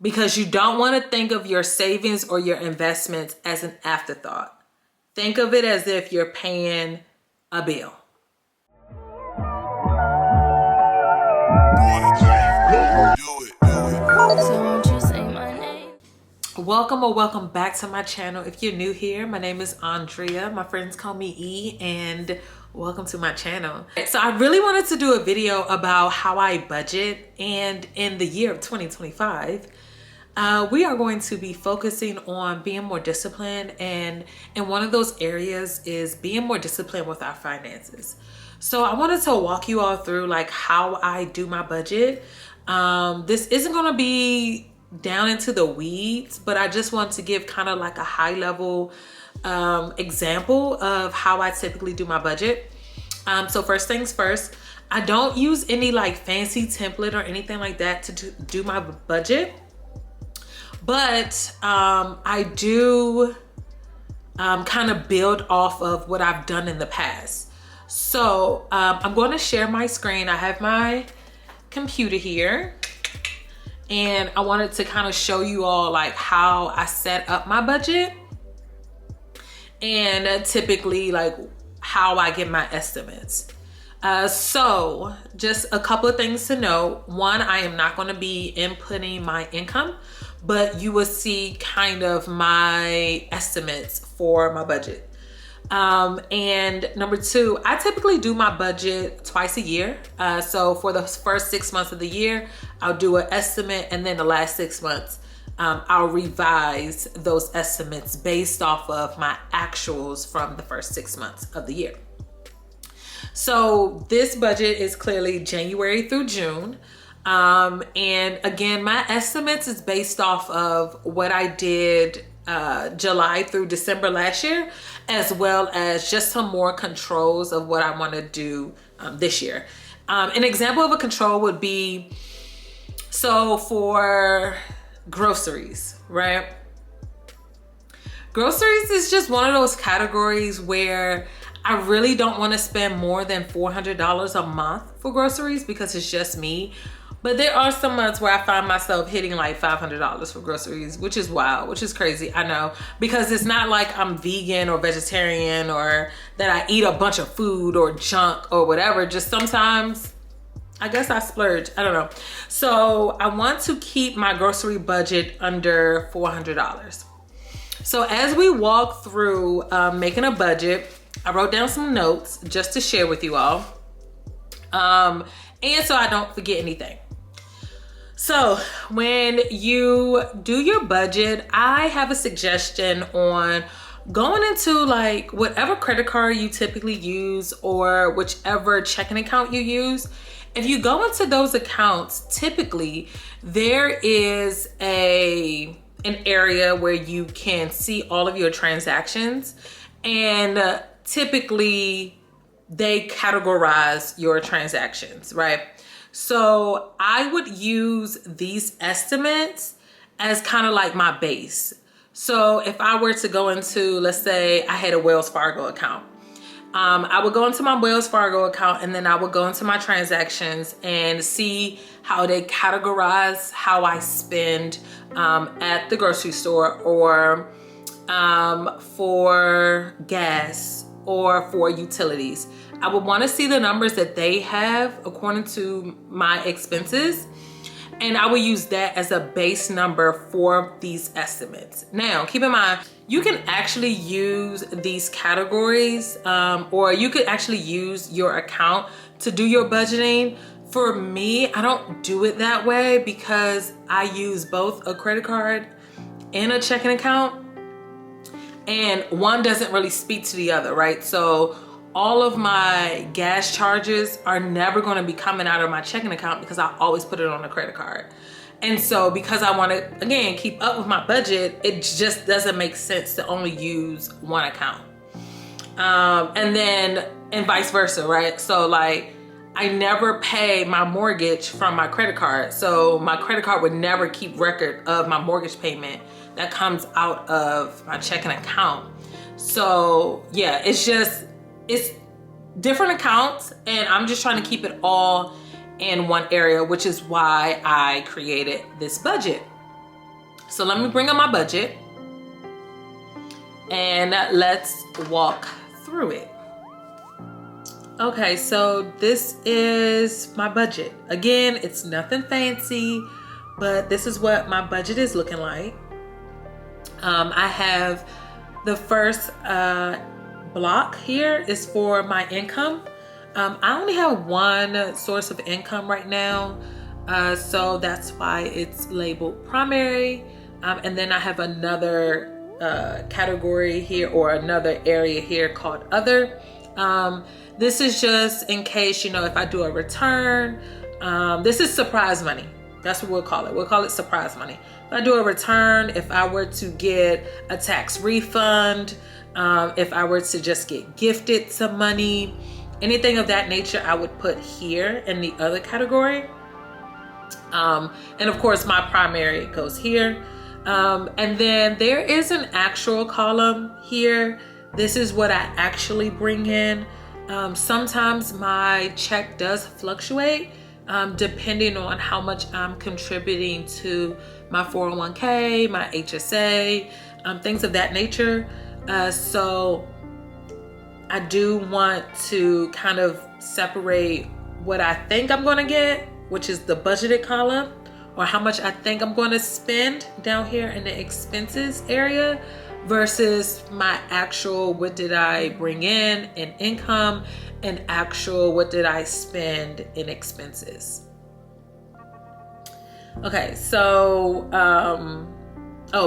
because you don't want to think of your savings or your investments as an afterthought. Think of it as if you're paying a bill. Welcome back to my channel. If you're new here, my name is Andrea. My friends call me E, and welcome to my channel. So I really wanted to do a video about how I budget, and in the year of 2025, we are going to be focusing on being more disciplined, and one of those areas is being more disciplined with our finances. So I wanted to walk you all through like how I do my budget. This isn't going to be down into the weeds, but I just want to give kind of like a high level example of how I typically do my budget. So first things first, I don't use any like fancy template or anything like that to do my budget, but I do kind of build off of what I've done in the past. So I'm going to share my screen. I have my computer here, and I wanted to kind of show you all like how I set up my budget, and typically like how I get my estimates. So just a couple of things to know. One, I am not going to be inputting my income, but you will see kind of my estimates for my budget. And number two, I typically do my budget twice a year. So for the first 6 months of the year, I'll do an estimate, and then the last 6 months, I'll revise those estimates based off of my actuals from the first 6 months of the year. So this budget is clearly January through June. And again, my estimates is based off of what I did July through December last year, as well as just some more controls of what I want to do this year. An example of a control would be, so for groceries, right? Groceries is just one of those categories where I really don't want to spend more than $400 a month for groceries because it's just me. But there are some months where I find myself hitting like $500 for groceries, which is wild, which is crazy, I know. Because it's not like I'm vegan or vegetarian or that I eat a bunch of food or junk or whatever. Just sometimes, I guess I splurge, I don't know. So I want to keep my grocery budget under $400. So as we walk through making a budget, I wrote down some notes just to share with you all. And so I don't forget anything. So when you do your budget, I have a suggestion on going into like whatever credit card you typically use or whichever checking account you use. If you go into those accounts, typically there is an area where you can see all of your transactions, and typically they categorize your transactions, right? So I would use these estimates as kind of like my base. So if I were to go into, let's say I had a Wells Fargo account, I would go into my Wells Fargo account, and then I would go into my transactions and see how they categorize how I spend at the grocery store, or for gas, or for utilities. I would want to see the numbers that they have according to my expenses, and I will use that as a base number for these estimates. Now, keep in mind, you can actually use these categories, or you could actually use your account to do your budgeting. For me, I don't do it that way because I use both a credit card and a checking account, and one doesn't really speak to the other, right? So all of my gas charges are never going to be coming out of my checking account because I always put it on a credit card. And so because I want to, again, keep up with my budget, it just doesn't make sense to only use one account. And vice versa, right? So like, I never pay my mortgage from my credit card. So my credit card would never keep record of my mortgage payment that comes out of my checking account. So yeah, it's different accounts, and I'm just trying to keep it all in one area, which is why I created this budget. So let me bring up my budget and let's walk through it. Okay, so this is my budget. Again, it's nothing fancy, but this is what my budget is looking like. I have the first block here is for my income. I only have one source of income right now, so that's why it's labeled primary. And then I have another category here, or another area here called other. This is just in case, you know, if I do a return, this is surprise money. That's what we'll call it. We'll call it surprise money. If I do a return, if I were to get a tax refund, if I were to just get gifted some money, anything of that nature, I would put here in the other category. And of course, my primary goes here. And then there is an actual column here. This is what I actually bring in. Sometimes my check does fluctuate depending on how much I'm contributing to my 401k, my HSA, things of that nature. So I do want to kind of separate what I think I'm going to get, which is the budgeted column, or how much I think I'm going to spend down here in the expenses area, versus my actual what did I bring in income, and actual what did I spend in expenses. Okay, so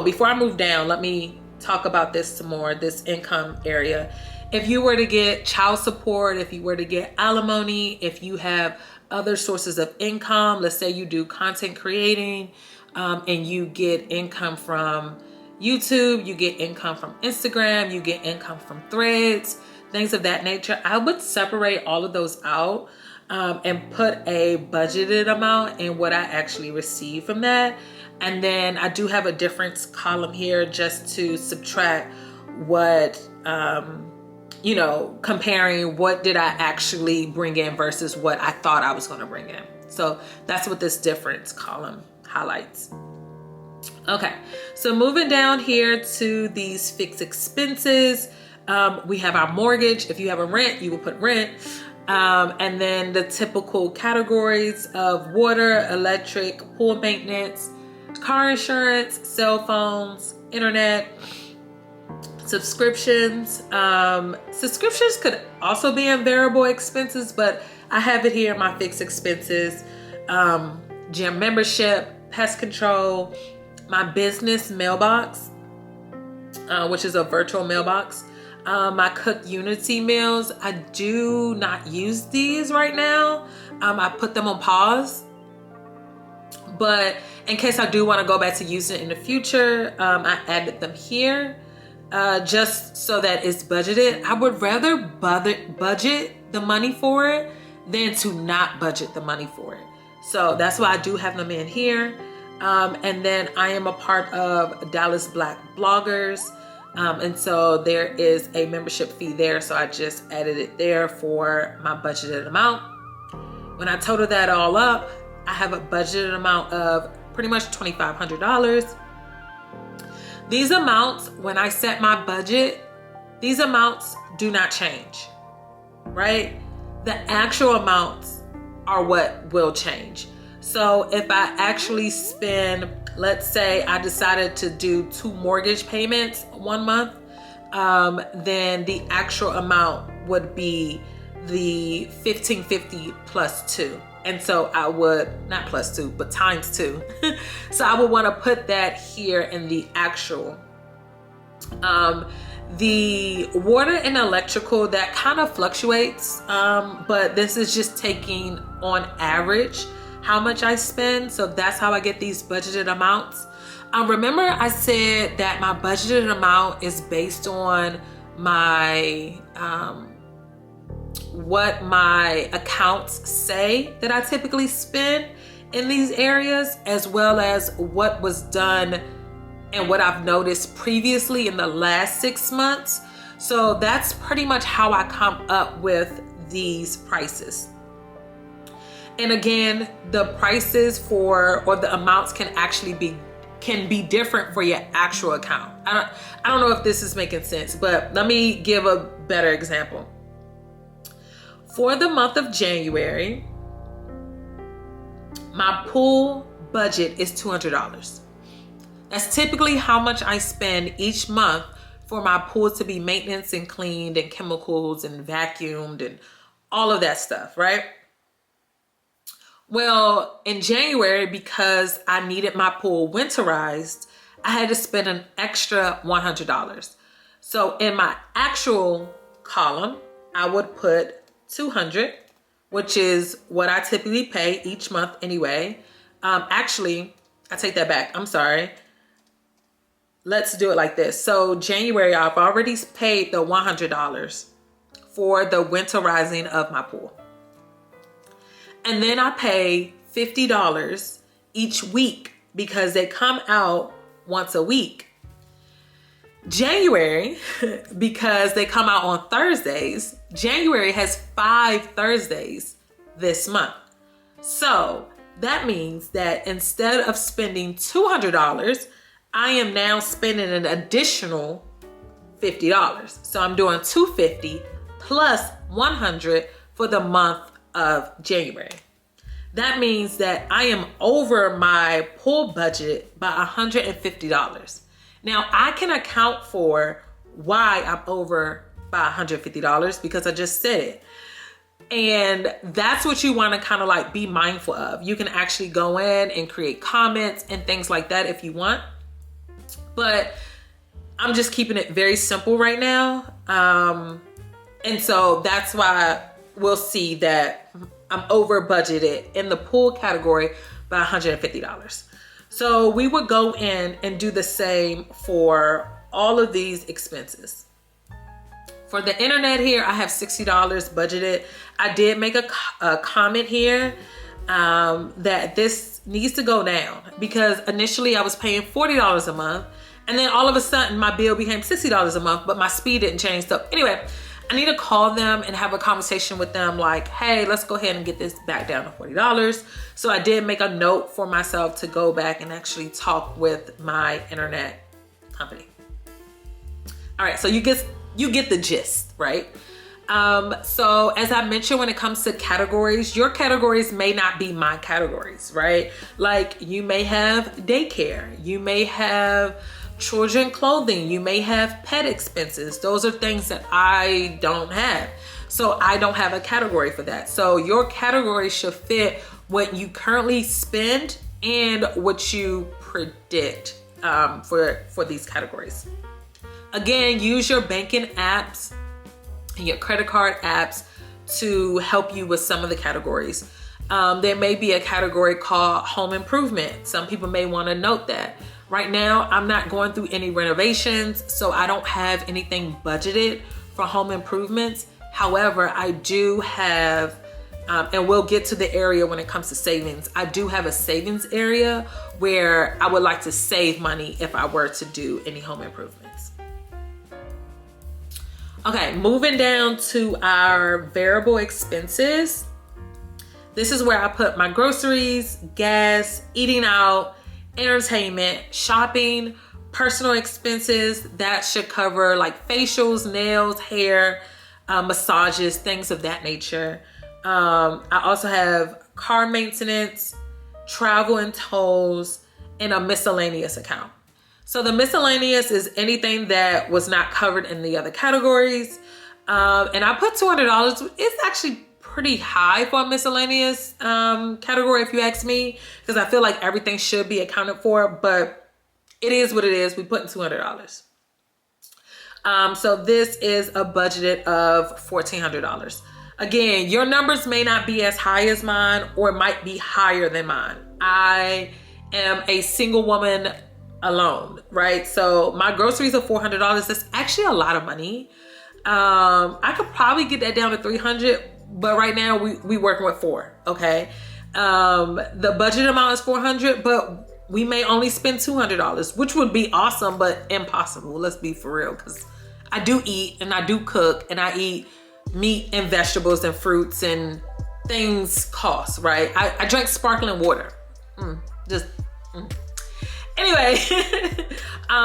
before I move down, let me talk about this some more, this income area. If you were to get child support, if you were to get alimony, if you have other sources of income, let's say you do content creating, and you get income from YouTube, you get income from Instagram, you get income from Threads, things of that nature, I would separate all of those out and put a budgeted amount in what I actually receive from that. And then I do have a difference column here just to subtract what, you know, comparing what did I actually bring in versus what I thought I was going to bring in. So that's what this difference column highlights. Okay, so moving down here to these fixed expenses, we have our mortgage. If you have a rent, you will put rent. And then the typical categories of water, electric, pool maintenance, car insurance, cell phones, internet, subscriptions. Subscriptions could also be in variable expenses, but I have it here in my fixed expenses. Gym membership, pest control, my business mailbox, which is a virtual mailbox. My CookUnity meals, I do not use these right now. I put them on pause, but in case I do want to go back to using it in the future, I added them here just so that it's budgeted. I would rather budget the money for it than to not budget the money for it. So that's why I do have them in here. And then I am a part of Dallas Black Bloggers. And so there is a membership fee there. So I just added it there for my budgeted amount. When I total that all up, I have a budgeted amount of pretty much $2,500. These amounts, when I set my budget, these amounts do not change, right? The actual amounts are what will change. So if I actually spend, let's say I decided to do 2 mortgage payments 1 month, then the actual amount would be the $1,550 plus 2. And so I would, not plus 2, but times 2. So I would want to put that here in the actual. The water and electrical, that kind of fluctuates, but this is just taking on average how much I spend. So that's how I get these budgeted amounts. Remember I said that my budgeted amount is based on my what my accounts say that I typically spend in these areas, as well as what was done and what I've noticed previously in the last 6 months. So that's pretty much how I come up with these prices. And again, the prices for, or the amounts can actually be can be different for your actual account. I don't know if this is making sense, but let me give a better example. For the month of January, my pool budget is $200. That's typically how much I spend each month for my pool to be maintenance and cleaned and chemicals and vacuumed and all of that stuff, right? Well, in January, because I needed my pool winterized, I had to spend an extra $100. So in my actual column, I would put $200, which is what I typically pay each month anyway. Actually, I take that back. I'm sorry. Let's do it like this. So January, I've already paid the $100 for the winterizing of my pool. And then I pay $50 each week because they come out once a week. January, because they come out on Thursdays, January has 5 Thursdays this month. So that means that instead of spending $200, I am now spending an additional $50. So I'm doing $250 plus $100 for the month of January. That means that I am over my pool budget by $150. Now I can account for why I'm over by $150 because I just said it. And that's what you want to kind of like be mindful of. You can actually go in and create comments and things like that if you want. But I'm just keeping it very simple right now. And so that's why we'll see that I'm over budgeted in the pool category by $150. So we would go in and do the same for all of these expenses. For the internet here, I have $60 budgeted. I did make a comment here that this needs to go down because initially I was paying $40 a month and then all of a sudden my bill became $60 a month, but my speed didn't change. So anyway, I need to call them and have a conversation with them like, hey, let's go ahead and get this back down to $40. So I did make a note for myself to go back and actually talk with my internet company. All right, so you get the gist, right? So as I mentioned, when it comes to categories, your categories may not be my categories, right? Like you may have daycare, you may have children clothing, you may have pet expenses. Those are things that I don't have. So I don't have a category for that. So your category should fit what you currently spend and what you predict for these categories. Again, use your banking apps and your credit card apps to help you with some of the categories. There may be a category called home improvement. Some people may want to note that. Right now, I'm not going through any renovations, so I don't have anything budgeted for home improvements. However, I do have, and we'll get to the area when it comes to savings. I do have a savings area where I would like to save money if I were to do any home improvements. Okay, moving down to our variable expenses. This is where I put my groceries, gas, eating out, entertainment, shopping, personal expenses. That should cover like facials, nails, hair, massages, things of that nature. I also have car maintenance, travel and tolls, and a miscellaneous account. So the miscellaneous is anything that was not covered in the other categories. And I put $200. It's actually pretty high for a miscellaneous category if you ask me, because I feel like everything should be accounted for, but it is what it is. We put in $200. So this is a budget of $1,400. Again, your numbers may not be as high as mine or might be higher than mine. I am a single woman alone, right? So my groceries are $400. That's actually a lot of money. I could probably get that down to $300, but right now we working with $400, okay? The budget amount is $400, but we may only spend $200, which would be awesome, but impossible. Let's be for real, because I do eat and I do cook and I eat meat and vegetables and fruits and things cost, right? I drink sparkling water. Anyway,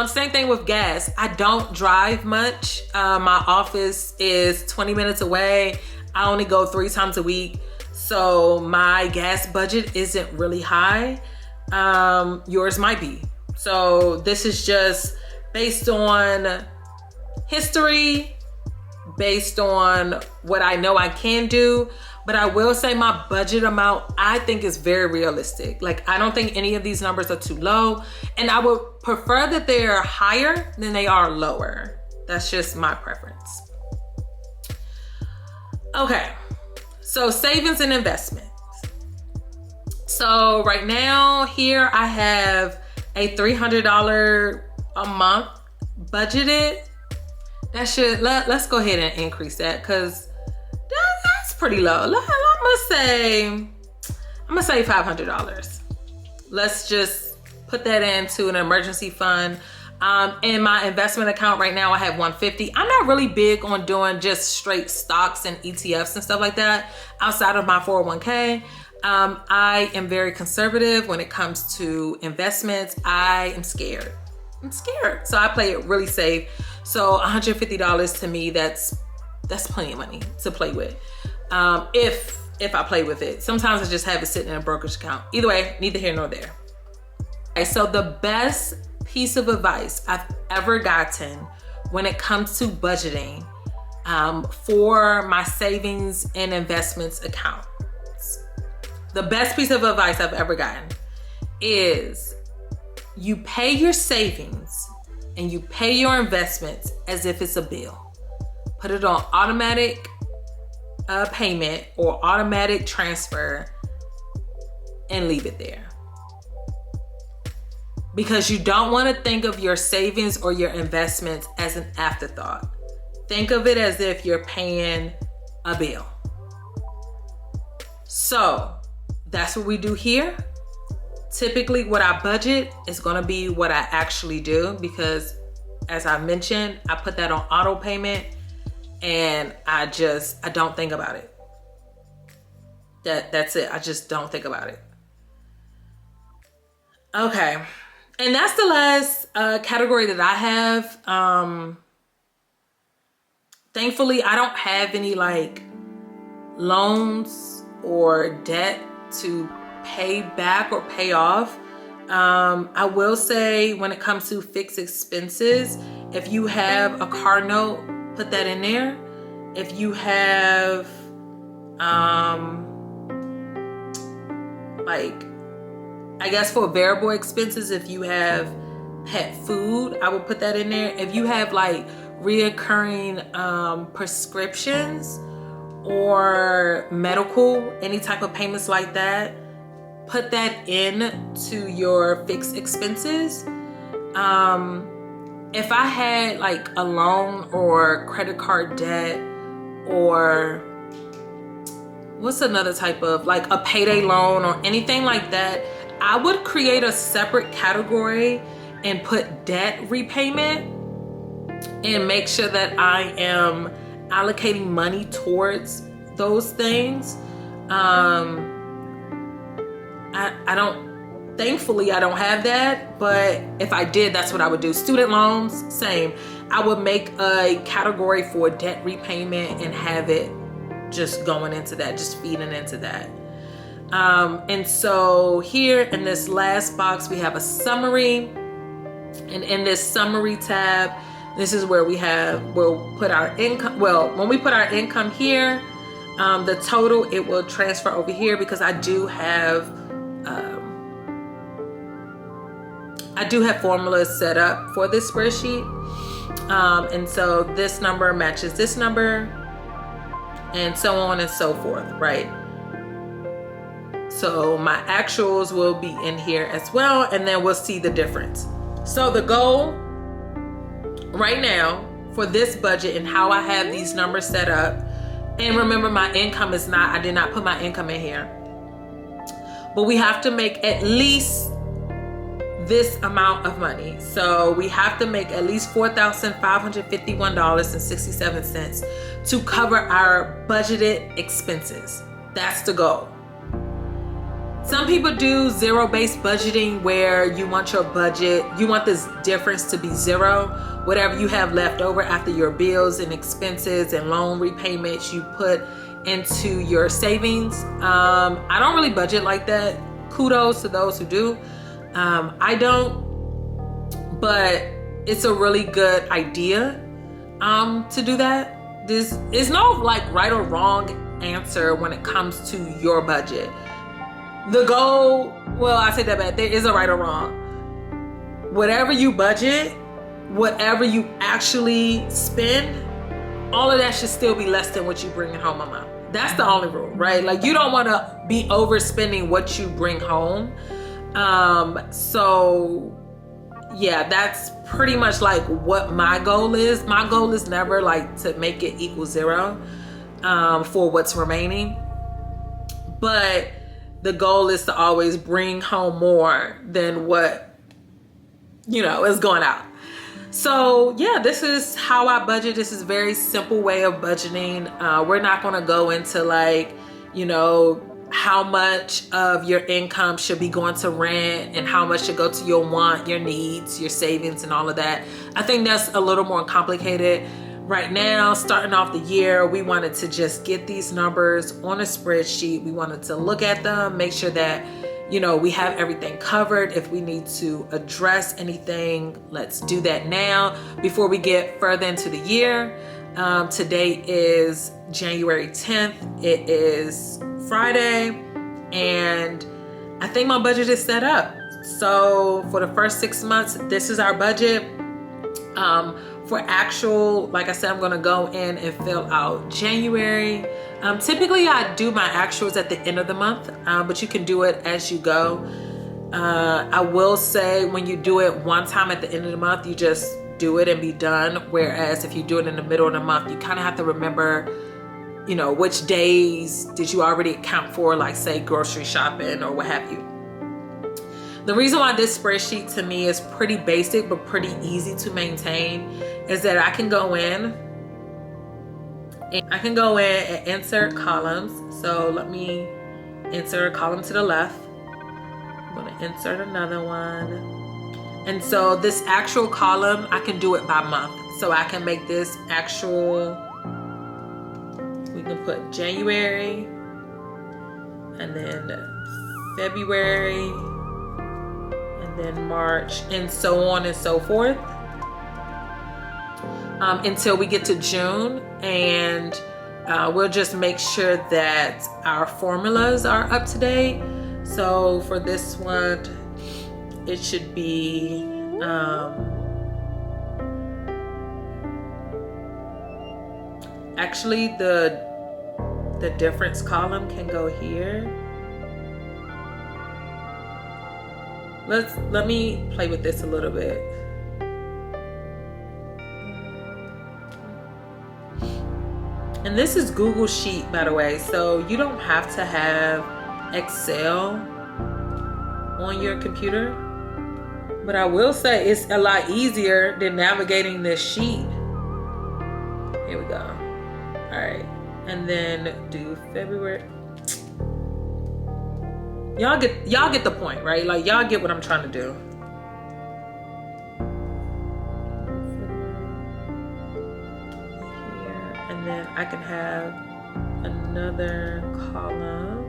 same thing with gas. I don't drive much. My office is 20 minutes away. I only go 3 times a week. So my gas budget isn't really high. Yours might be. So this is just based on history, based on what I know I can do. But I will say my budget amount, I think, is very realistic. Like, I don't think any of these numbers are too low. And I would prefer that they're higher than they are lower. That's just my preference. Okay, so savings and investments. So right now here I have a $300 a month budgeted. That should, let's go ahead and increase that, because that's pretty low. I'm gonna say $500. Let's just put that into an emergency fund. In my investment account right now, I have $150. I'm not really big on doing just straight stocks and ETFs and stuff like that outside of my 401k. I am very conservative when it comes to investments. I am scared. So I play it really safe. So $150 to me, that's plenty of money to play with. If I play with it. Sometimes I just have it sitting in a brokerage account. Either way, neither here nor there. Okay, so the best piece of advice I've ever gotten when it comes to budgeting for my savings and investments account. The best piece of advice I've ever gotten is you pay your savings and you pay your investments as if it's a bill. Put it on automatic payment or automatic transfer and leave it there. Because you don't want to think of your savings or your investments as an afterthought. Think of it as if you're paying a bill. So that's what we do here. Typically what I budget is going to be what I actually do, because as I mentioned, I put that on auto payment and I don't think about it. That's it. I just don't think about it. Okay. And that's the last category that I have. Thankfully, I don't have any like loans or debt to pay back or pay off. I will say when it comes to fixed expenses, if you have a car note, put that in there. If you have like, I guess for variable expenses, if you have pet food, I would put that in there. If you have like reoccurring prescriptions or medical, any type of payments like that, put that in to your fixed expenses. If I had like a loan or credit card debt, or what's another type of, like a payday loan or anything like that, I would create a separate category and put debt repayment and make sure that I am allocating money towards those things. Thankfully I don't have that, but if I did, that's what I would do. Student loans, same. I would make a category for debt repayment and have it just going into that, just feeding into that. And so here in this last box, we have a summary. And in this summary tab, this is where we'll put our income. Well, when we put our income here, the total, it will transfer over here, because I do have formulas set up for this spreadsheet. And so this number matches this number, and so on and so forth, right? So my actuals will be in here as well, and then we'll see the difference. So the goal right now for this budget and how I have these numbers set up, and remember my income is not, I did not put my income in here, but we have to make at least this amount of money. So we have to make at least $4,551.67 to cover our budgeted expenses. That's the goal. Some people do zero-based budgeting where you want your budget, you want this difference to be zero. Whatever you have left over after your bills and expenses and loan repayments, you put into your savings. I don't really budget like that. Kudos to those who do. I don't, but it's a really good idea to do that. This is no like right or wrong answer when it comes to your budget. The goal, well, I say that bad, there is a right or wrong. Whatever you budget, whatever you actually spend, all of that should still be less than what you bring home a month. That's the only rule, right? Like, you don't want to be overspending what you bring home. So yeah, that's pretty much like what my goal is. My goal is never like to make it equal zero for what's remaining, but the goal is to always bring home more than what, you know, is going out. So yeah, this is how I budget. This is a very simple way of budgeting. We're not going to go into like, you know, how much of your income should be going to rent and how much should go to your want, your needs, your savings and all of that. I think that's a little more complicated. Right now, starting off the year, we wanted to just get these numbers on a spreadsheet. We wanted to look at them, make sure that, you know, we have everything covered. If we need to address anything, let's do that now before we get further into the year. Today is January 10th. It is Friday, and I think my budget is set up. So for the first 6 months, this is our budget. For actual, like I said, I'm gonna go in and fill out January. Typically I do my actuals at the end of the month, but you can do it as you go. I will say when you do it one time at the end of the month, you just do it and be done. Whereas if you do it in the middle of the month, you kind of have to remember, you know, which days did you already account for, like say grocery shopping or what have you. The reason why this spreadsheet to me is pretty basic but pretty easy to maintain is that I can go in and insert columns. So let me insert a column to the left. I'm gonna insert another one. And so this actual column, I can do it by month. So I can make this actual, we can put January and then February, then March, and so on and so forth, until we get to June. And we'll just make sure that our formulas are up to date. So for this one, it should be actually the difference column can go here. Let me play with this a little bit. And this is Google Sheet, by the way, so you don't have to have Excel on your computer. But I will say it's a lot easier than navigating this sheet. Here we go. All right, and then do February. Y'all get the point, right? Like, y'all get what I'm trying to do. Here, and then I can have another column.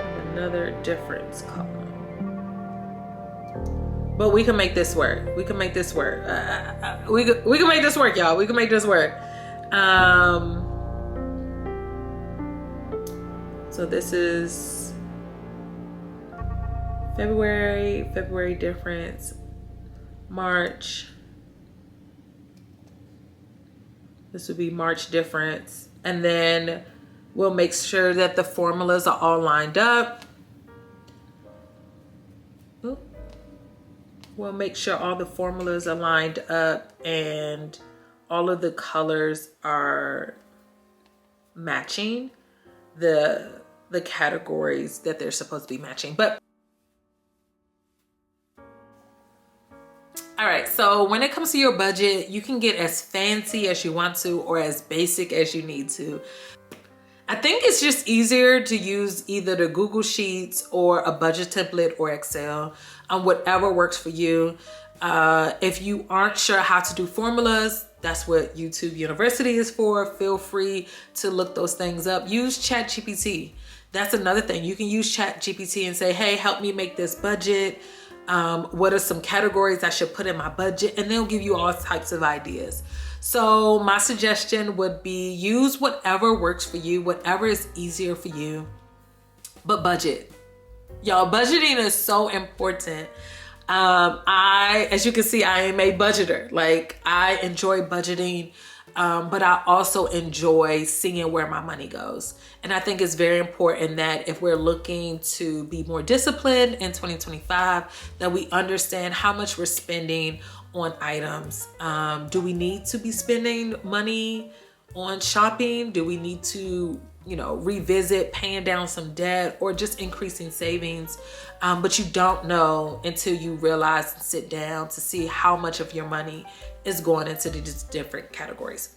And another difference column. But we can make this work. We can make this work. We can make this work, y'all. We can make this work. So this is February difference, March. This would be March difference. And then we'll make sure that the formulas are all lined up. We'll make sure all the formulas are lined up and all of the colors are matching the categories that they're supposed to be matching. But All right, so when it comes to your budget, you can get as fancy as you want to or as basic as you need to. I think it's just easier to use either the Google Sheets or a budget template or Excel, whatever works for you. If you aren't sure how to do formulas, that's what YouTube University is for. Feel free to look those things up. Use ChatGPT. That's another thing. You can use ChatGPT and say, hey, help me make this budget. What are some categories I should put in my budget? And they'll give you all types of ideas. So my suggestion would be use whatever works for you, whatever is easier for you, but budget. Y'all, budgeting is so important. As you can see, I am a budgeter. Like, I enjoy budgeting, but I also enjoy seeing where my money goes. And I think it's very important that if we're looking to be more disciplined in 2025, that we understand how much we're spending on items. Do we need to be spending money on shopping? Do we need to, revisit paying down some debt or just increasing savings? But you don't know until you realize and sit down to see how much of your money is going into these different categories.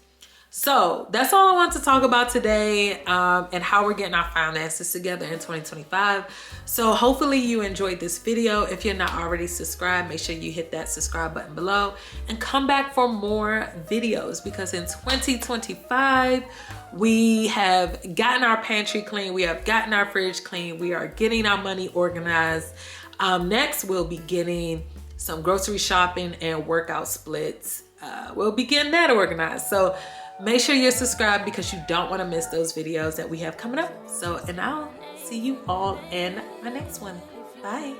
So that's all I want to talk about today, and how we're getting our finances together in 2025. So hopefully you enjoyed this video. If you're not already subscribed, make sure you hit that subscribe button below and come back for more videos, because in 2025, we have gotten our pantry clean. We have gotten our fridge clean. We are getting our money organized. Next, we'll be getting some grocery shopping and workout splits. We'll be getting that organized. So make sure you're subscribed, because you don't want to miss those videos that we have coming up. And I'll see you all in my next one. Bye.